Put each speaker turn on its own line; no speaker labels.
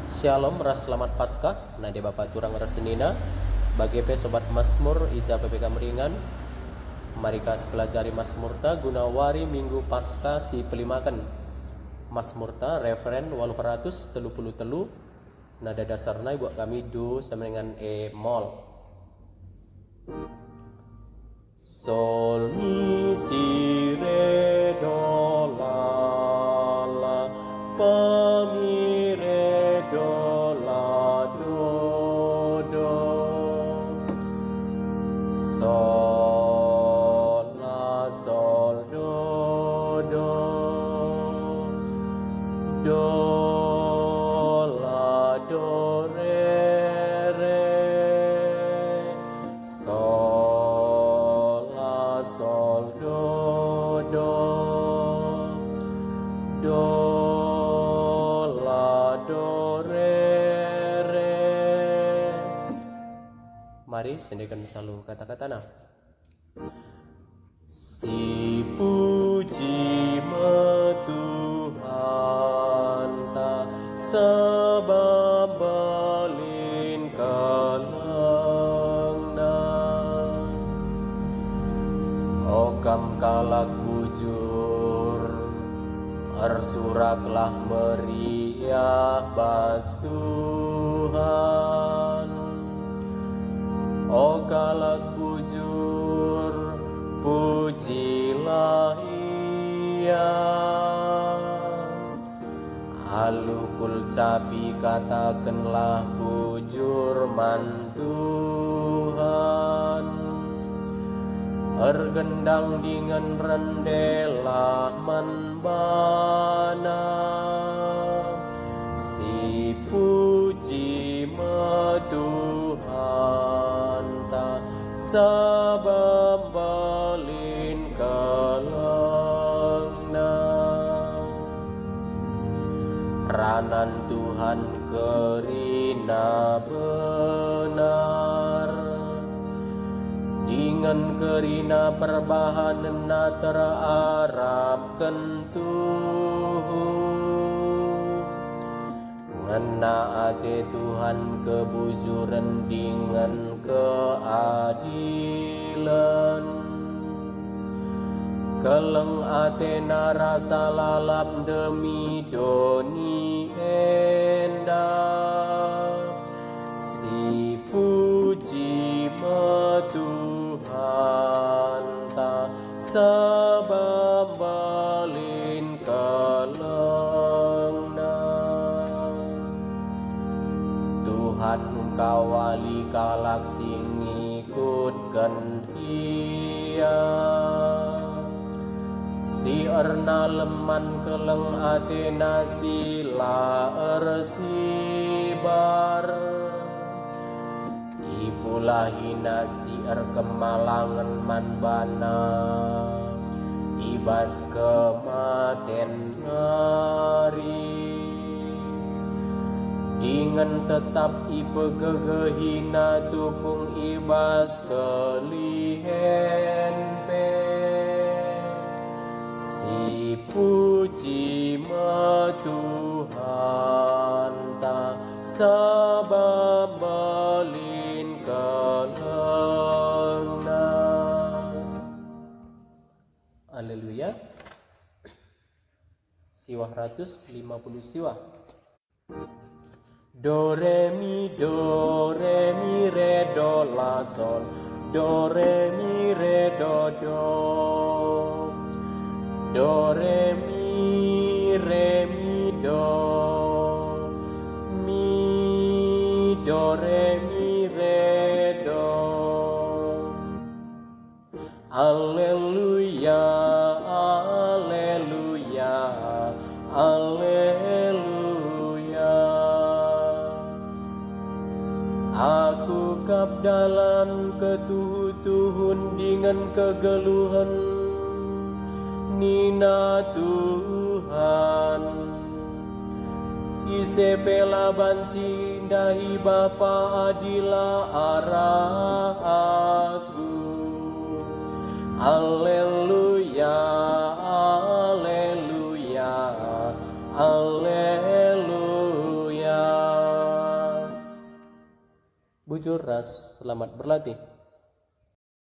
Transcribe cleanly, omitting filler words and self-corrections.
Shalom, ras selamat Paskah. Nade Bapak Turang Rasenina. Bagi sobat Mazmur Ija PPK Meringan. Mari kas pelajari Mazmurta Gunawari Minggu Paskah si pelimakan. Mazmurta referen 833. Nada dasarnya buat kami do sama dengan E mol. Sol mi si re do la la pa mi re do la do do sol la sol do do do la do re re sol la sol do do do la do re re. Mari sendikan selalu kata-kata si puji Tuhan ta sebab balin kalangna okam kalak bujur arsuraklah meriah bas Tuhan o kalak bujur pujilah ia halukul capi katakanlah bujur man Tuhan ergendang dengan rendelah man bana si puji Tuhan ta sabab balin kalangna ranan Tuhan kerina benar dengan kerina perbahanan terarapkan Tuhu ngena ate Tuhan kebujuran dengan keadilan keleng ate narasa lalap demi doni endah si puji Tuhan ta sebab balin kalangna Tuhan kawali kalak sing ngikutkan ia si erna leman keleng atena sila ersibar ipulah hina si kemalangan man bana ibas kematen hari dengan tetap ipegegehina tupung ibas kelihen pe si puji Tuhan ta sabab balin kalangna. Haleluya. Siwah 150 siwah. Do re mi re do la sol do re mi re do do re mi do mi do re mi re do Alleluia alleluia alleluia aku kap dalam ketuhun dengan kegeluhan Nina Tuhan ise pela banci dahi Bapa adila arah aku Alleluia alleluia alleluia bujur ras, selamat berlatih.